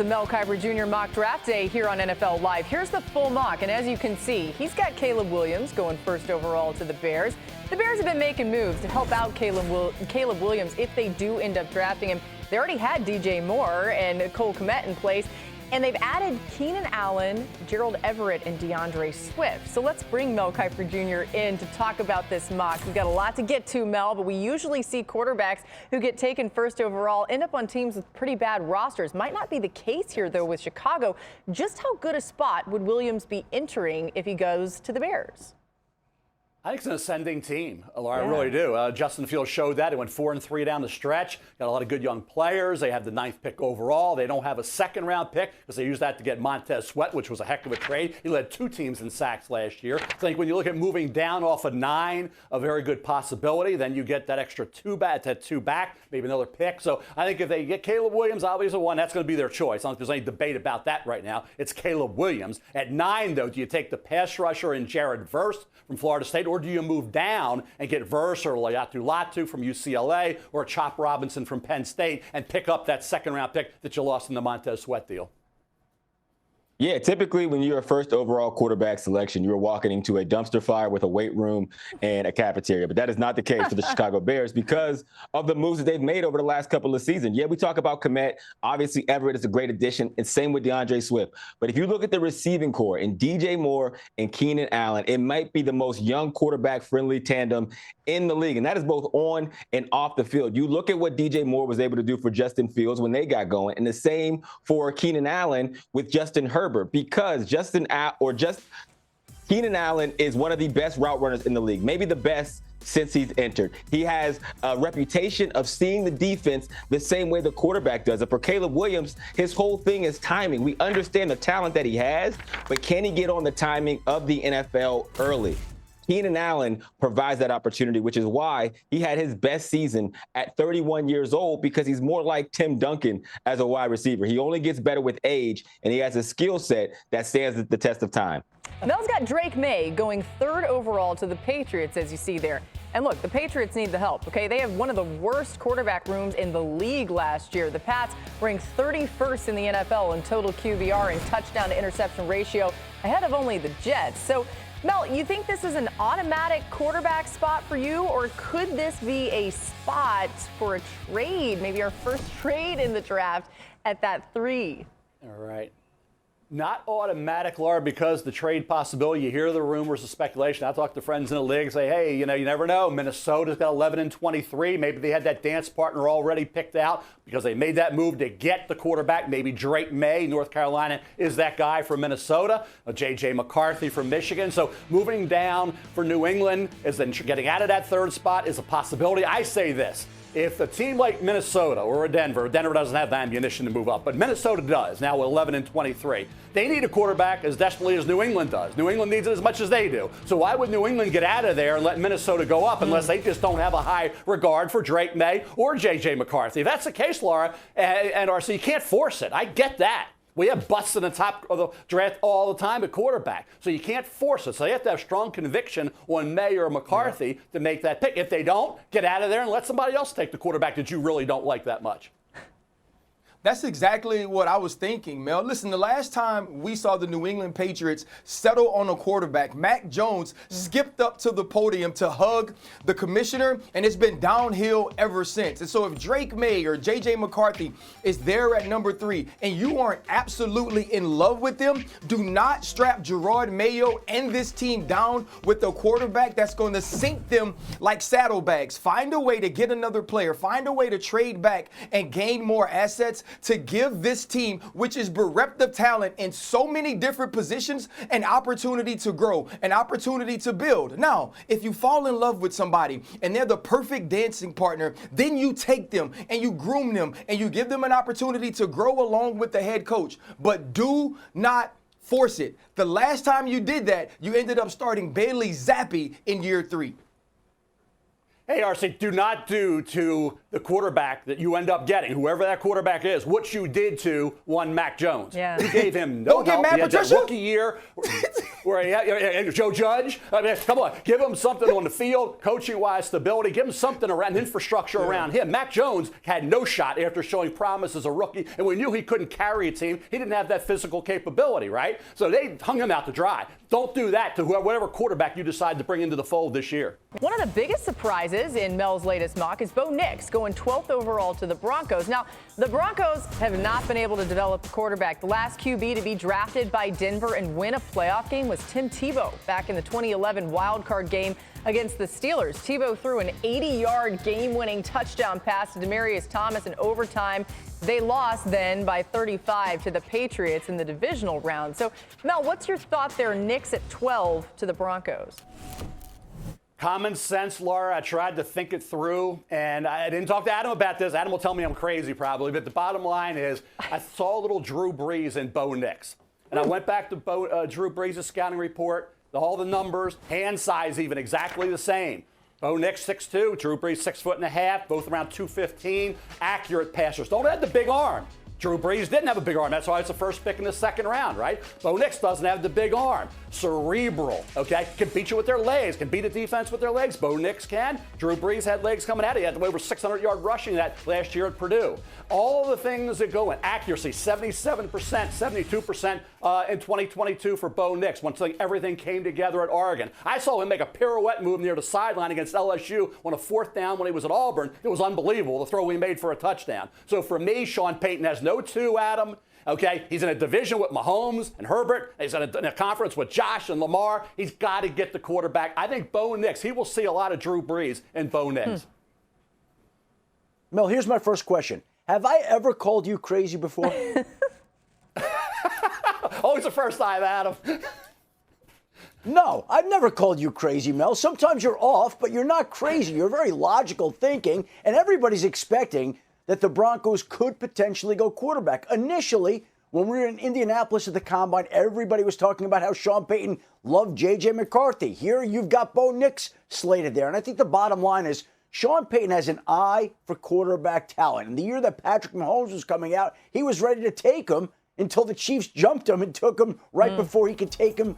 a Mel Kiper Jr. mock draft day here on NFL Live. Here's the full mock, and as you can see, he's got Caleb Williams going first overall to the Bears. The Bears have been making moves to help out Caleb Williams if they do end up drafting him. They already had DJ Moore and Cole Kmet in place, and they've added Keenan Allen, Gerald Everett, and DeAndre Swift. So let's bring Mel Kiper Jr. in to talk about this mock. We've got a lot to get to, Mel, but we usually see quarterbacks who get taken first overall end up on teams with pretty bad rosters. Might not be the case here, though, with Chicago. Just how good a spot would Williams be entering if he goes to the Bears? I think it's an ascending team, Laura. I really do. Justin Fields showed that. It went 4-3 down the stretch. Got a lot of good young players. They have the 9th pick overall. They don't have a second-round pick because they used that to get Montez Sweat, which was a heck of a trade. He led 2 teams in sacks last year. I think when you look at moving down off of 9, a very good possibility. Then you get that extra 2 back, maybe another pick. So I think if they get Caleb Williams, obviously one, that's going to be their choice. I don't think there's any debate about that right now. It's Caleb Williams. At 9, though, do you take the pass rusher in Jared Verse from Florida State, or do you move down and get Verse or Laiatu Latu from UCLA or Chop Robinson from Penn State and pick up that second-round pick that you lost in the Montez Sweat deal? Yeah, typically when you're a first overall quarterback selection, you're walking into a dumpster fire with a weight room and a cafeteria. But that is not the case for the Chicago Bears because of the moves that they've made over the last couple of seasons. Yeah, we talk about Kmet. Obviously, Everett is a great addition, and same with DeAndre Swift. But if you look at the receiving core in DJ Moore and Keenan Allen, it might be the most young quarterback-friendly tandem in the league, and that is both on and off the field. You look at what DJ Moore was able to do for Justin Fields when they got going, and the same for Keenan Allen with Justin Herbert, because Keenan Allen is one of the best route runners in the league, maybe the best since he's entered. He has a reputation of seeing the defense the same way the quarterback does. And for Caleb Williams, his whole thing is timing. We understand the talent that he has, but can he get on the timing of the NFL early? Keenan Allen provides that opportunity, which is why he had his best season at 31 years old, because he's more like Tim Duncan as a wide receiver. He only gets better with age, and he has a skill set that stands the test of time. Mel's got Drake Maye going 3rd overall to the Patriots, as you see there. And look, the Patriots need the help, okay? They have one of the worst quarterback rooms in the league last year. The Pats ranked 31st in the NFL in total QBR and touchdown to interception ratio, ahead of only the Jets. So, Mel, you think this is an automatic quarterback spot for you, or could this be a spot for a trade, maybe our first trade in the draft at that 3? All right. Not automatic, Laura, because the trade possibility, you hear the rumors, the speculation. I talk to friends in the league, say, hey, you never know. Minnesota's got 11-23. Maybe they had that dance partner already picked out because they made that move to get the quarterback. Maybe Drake Maye, North Carolina, is that guy from Minnesota. J.J. McCarthy from Michigan. So moving down for New England is then getting out of that 3rd spot is a possibility. I say this. If a team like Minnesota or Denver doesn't have the ammunition to move up, but Minnesota does, now with 11-23, they need a quarterback as desperately as New England does. New England needs it as much as they do. So why would New England get out of there and let Minnesota go up unless they just don't have a high regard for Drake Maye or J.J. McCarthy? If that's the case, Laura, and RC, you can't force it. I get that. We have busts in the top of the draft all the time at quarterback. So you can't force it. So you have to have strong conviction on Maye or McCarthy to make that pick. If they don't, get out of there and let somebody else take the quarterback that you really don't like that much. That's exactly what I was thinking, Mel. Listen, the last time we saw the New England Patriots settle on a quarterback, Mac Jones skipped up to the podium to hug the commissioner, and it's been downhill ever since. And so if Drake Maye or J.J. McCarthy is there at number 3 and you aren't absolutely in love with them, do not strap Gerard Mayo and this team down with a quarterback that's going to sink them like saddlebags. Find a way to get another player. Find a way to trade back and gain more assets to give this team, which is bereft of talent in so many different positions, an opportunity to grow, an opportunity to build. Now, if you fall in love with somebody and they're the perfect dancing partner, then you take them and you groom them and you give them an opportunity to grow along with the head coach. But do not force it. The last time you did that, you ended up starting Bailey Zappi in year 3. Hey, RC, do not do to the quarterback that you end up getting, whoever that quarterback is, what you did to one Mac Jones. Yeah. You gave him no Don't get help. Matt He had that Patricia? rookie year. where Joe Judge, I mean, come on, give him something on the field, coaching-wise stability, give him something around infrastructure around him. Mac Jones had no shot after showing promise as a rookie, and we knew he couldn't carry a team. He didn't have that physical capability, right? So they hung him out to dry. Don't do that to whatever quarterback you decide to bring into the fold this year. One of the biggest surprises in Mel's latest mock is Bo Nix going 12th overall to the Broncos. Now, the Broncos have not been able to develop a quarterback. The last QB to be drafted by Denver and win a playoff game was Tim Tebow back in the 2011 wildcard game against the Steelers. Tebow threw an 80-yard game-winning touchdown pass to Demaryius Thomas in overtime. They lost then by 35 to the Patriots in the divisional round. So, Mel, what's your thought there? Nix at 12 to the Broncos. Common sense, Laura. I tried to think it through, and I didn't talk to Adam about this. Adam will tell me I'm crazy probably, but the bottom line is I saw a little Drew Brees in Bo Nix. And I went back to Drew Brees' scouting report, all the numbers, hand size even, exactly the same. Bo Nix 6'2", Drew Brees 6'1.5", both around 215, accurate passers. Don't have the big arm. Drew Brees didn't have a big arm. That's why it's the first pick in the second round, right? Bo Nix doesn't have the big arm. Cerebral, okay? Can beat you with their legs, can beat a defense with their legs. Bo Nix can. Drew Brees had legs coming at it. He had over 600-yard rushing that last year at Purdue. All the things that go in. Accuracy, 77%, 72% in 2022 for Bo Nix once everything came together at Oregon. I saw him make a pirouette move near the sideline against LSU on a fourth down when he was at Auburn. It was unbelievable, the throw he made for a touchdown. So for me, Sean Payton has no two, Adam. Okay, he's in a division with Mahomes and Herbert. He's in a conference with Josh and Lamar. He's got to get the quarterback. I think Bo Nix, he will see a lot of Drew Brees in Bo Nix. Mel, here's my first question. Have I ever called you crazy before? Always the first time, Adam. No, I've never called you crazy, Mel. Sometimes you're off, but you're not crazy. You're very logical thinking, and everybody's expecting that the Broncos could potentially go quarterback. Initially, when we were in Indianapolis at the Combine, everybody was talking about how Sean Payton loved J.J. McCarthy. Here you've got Bo Nix slated there. And I think the bottom line is Sean Payton has an eye for quarterback talent. And the year that Patrick Mahomes was coming out, he was ready to take him until the Chiefs jumped him and took him right before he could take him,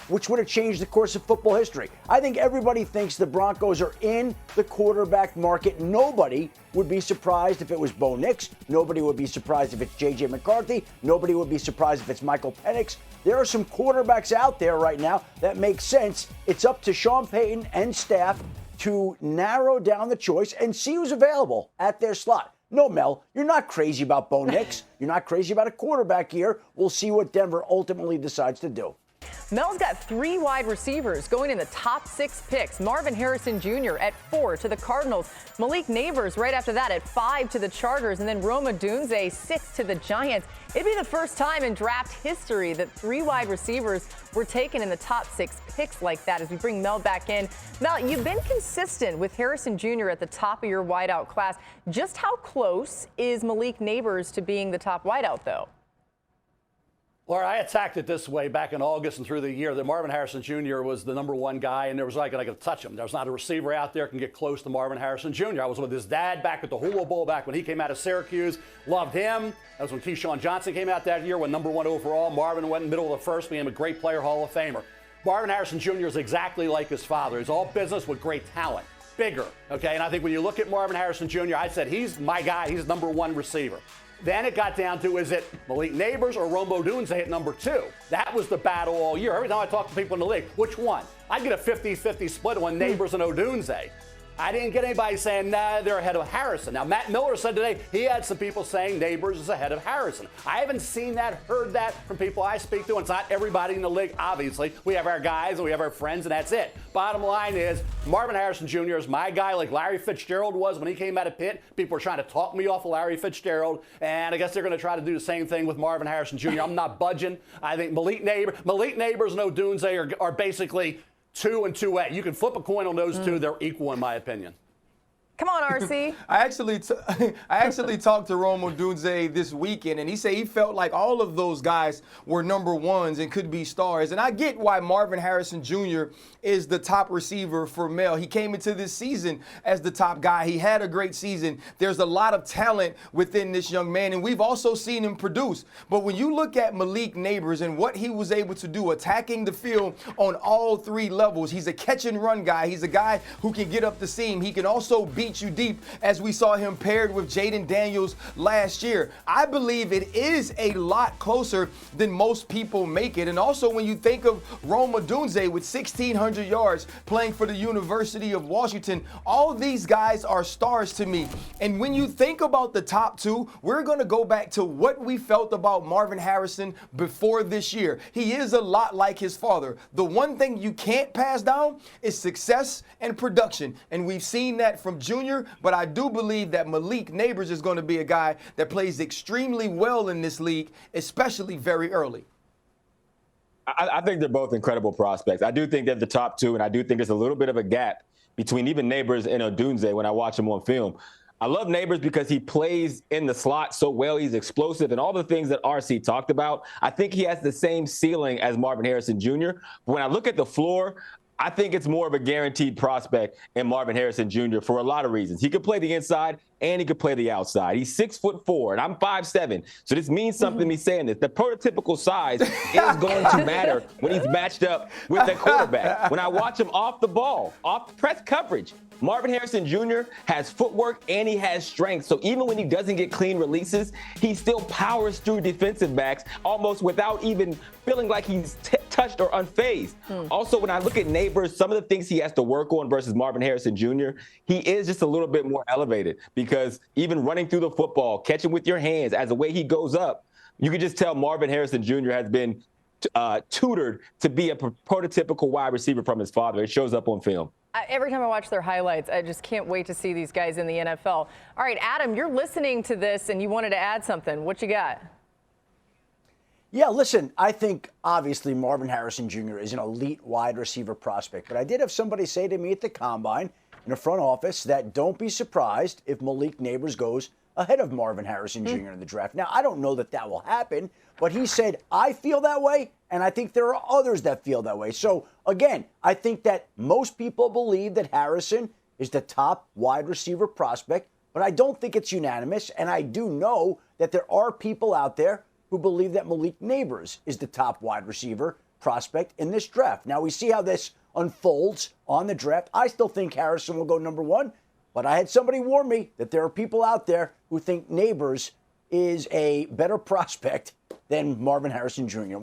which would have changed the course of football history. I think everybody thinks the Broncos are in the quarterback market. Nobody would be surprised if it was Bo Nix. Nobody would be surprised if it's J.J. McCarthy. Nobody would be surprised if it's Michael Penix. There are some quarterbacks out there right now that make sense. It's up to Sean Payton and staff to narrow down the choice and see who's available at their slot. No, Mel, you're not crazy about Bo Nix. You're not crazy about a quarterback here. We'll see what Denver ultimately decides to do. Mel's got 3 wide receivers going in the top 6 picks. Marvin Harrison Jr. at 4 to the Cardinals. Malik Nabers right after that at 5 to the Chargers. And then Rome Odunze 6 to the Giants. It'd be the first time in draft history that 3 wide receivers were taken in the top 6 picks like that as we bring Mel back in. Mel, you've been consistent with Harrison Jr. at the top of your wideout class. Just how close is Malik Nabers to being the top wideout, though? Laura, I attacked it this way back in August and through the year that Marvin Harrison Jr. was the number 1 guy, and there was like I could touch him. There's not a receiver out there can get close to Marvin Harrison Jr. I was with his dad back at the Hula Bowl back when he came out of Syracuse. Loved him. That was when Keyshawn Johnson came out that year, when number 1 overall. Marvin went in the middle of the first, became a great player, Hall of Famer. Marvin Harrison Jr. is exactly like his father. He's all business with great talent. Bigger, okay? And I think when you look at Marvin Harrison Jr., I said he's my guy. He's number 1 receiver. Then it got down to, is it Malik Nabers or Rome Odunze at number 2? That was the battle all year. Every time I talk to people in the league, which one? I get a 50-50 split on Nabers and Odunze. I didn't get anybody saying, nah, they're ahead of Harrison. Now, Matt Miller said today he had some people saying Nabers is ahead of Harrison. I haven't seen that, heard that from people I speak to. And it's not everybody in the league, obviously. We have our guys and we have our friends, and that's it. Bottom line is Marvin Harrison Jr. is my guy, like Larry Fitzgerald was when he came out of Pitt. People were trying to talk me off of Larry Fitzgerald, and I guess they're going to try to do the same thing with Marvin Harrison Jr. I'm not budging. I think Malik Nabers and Odunze are basically 2 and 2A. You can flip a coin on those 2. They're equal, in my opinion. Come on, RC. I actually talked to Rome Odunze this weekend, and he said he felt like all of those guys were number ones and could be stars. And I get why Marvin Harrison Jr. is the top receiver for Mel. He came into this season as the top guy. He had a great season. There's a lot of talent within this young man, and we've also seen him produce. But when you look at Malik Nabers and what he was able to do, attacking the field on all three levels, he's a catch and run guy. He's a guy who can get up the seam. He can also beat you deep, as we saw him paired with Jaden Daniels last year. I believe it is a lot closer than most people make it. And also when you think of Rome Odunze with 1,600 yards playing for the University of Washington, all these guys are stars to me. And when you think about the top two, we're going to go back to what we felt about Marvin Harrison before this year. He is a lot like his father. The one thing you can't pass down is success and production. And we've seen that from Junior, but I do believe that Malik Nabers is going to be a guy that plays extremely well in this league, especially very early. I think they're both incredible prospects. I do think they're the top two, and I do think there's a little bit of a gap between even Nabers and Odunze when I watch him on film. I love Nabers because he plays in the slot so well. He's explosive and all the things that RC talked about. I think he has the same ceiling as Marvin Harrison Jr. But when I look at the floor, I think it's more of a guaranteed prospect in Marvin Harrison Jr. for a lot of reasons. He could play the inside and he could play the outside. He's 6'4", and I'm 5'7". So this means something to me saying this. The prototypical size is going to matter when he's matched up with a quarterback. When I watch him off the ball, off press coverage, Marvin Harrison Jr. has footwork and he has strength. So even when he doesn't get clean releases, he still powers through defensive backs almost without even feeling like he's touched or unfazed. Also, when I look at Nabers, some of the things he has to work on versus Marvin Harrison Jr., he is just a little bit more elevated because even running through the football, catching with your hands, as the way he goes up, you can just tell Marvin Harrison Jr. has been tutored to be a prototypical wide receiver from his father. It shows up on film. Every time I watch their highlights, I just can't wait to see these guys in the NFL. All right, Adam, you're listening to this and you wanted to add something. What you got? Yeah, listen, I think obviously Marvin Harrison Jr. is an elite wide receiver prospect, but I did have somebody say to me at the Combine in the front office that don't be surprised if Malik Nabers goes ahead of Marvin Harrison Jr. in the draft. Now, I don't know that that will happen, but he said, I feel that way, and I think there are others that feel that way. So, again, I think that most people believe that Harrison is the top wide receiver prospect, but I don't think it's unanimous, and I do know that there are people out there who believe that Malik Nabers is the top wide receiver prospect in this draft. Now, we see how this unfolds on the draft. I still think Harrison will go number one, but I had somebody warn me that there are people out there who think Nabers is a better prospect than Marvin Harrison Jr.